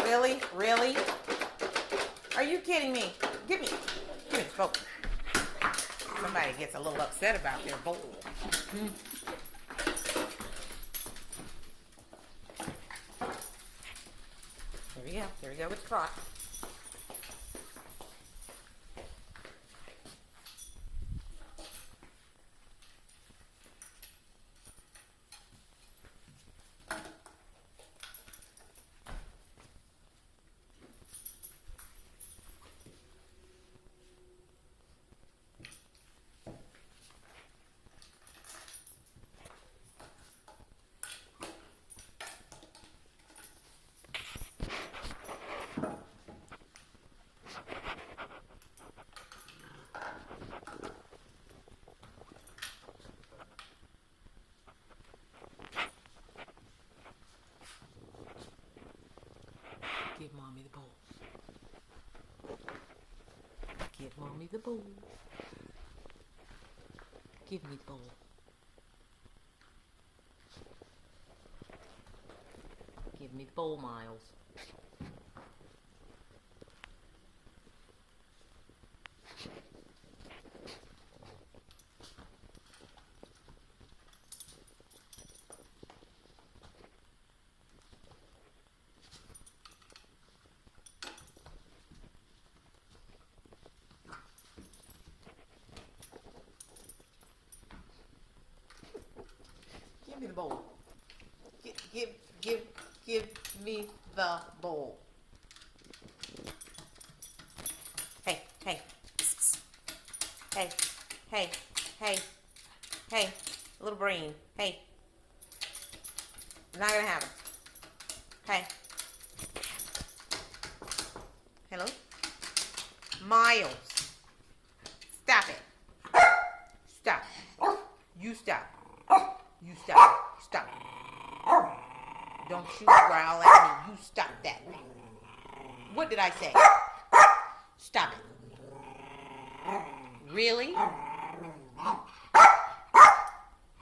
Really? Really? Are you kidding me? Give me the bowl. Somebody gets a little upset about their bowl. There we go. There we go with the pot. Give mommy the bowl. Give mommy the bowl. Give me the bowl. Give me the bowl, Miles. Give me the bowl. Give me the bowl. Hey, hey. Hey, hey, hey, hey. Little brain. Hey. I'm not gonna have it. Hey. Hello? Miles. Stop it. Stop. You stop. You stop. Stop. Don't you growl at me. You stop that. What did I say? Stop it. Really?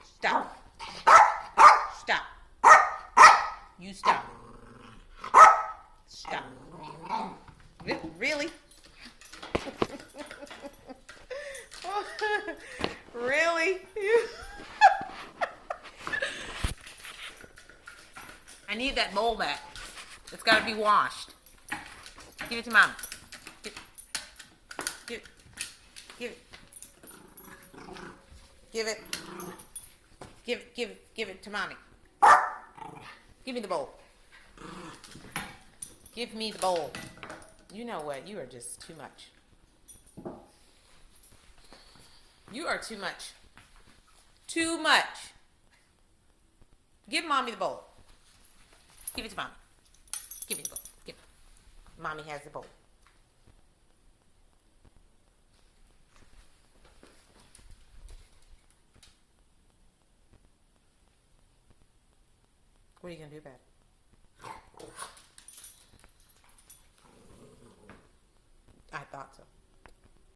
Stop. Stop. You stop. Stop. Really? Really? I need that bowl back. It's got to be washed. Give it to Mom. Give it. Give it. Give it. Give it to Mommy. Give me the bowl. Give me the bowl. You know what? You are just too much. You are too much. Too much. Give Mommy the bowl. Give it to Mommy. Give me the bowl. Give it. Mommy has the bowl. What are you going to do about it? I thought so.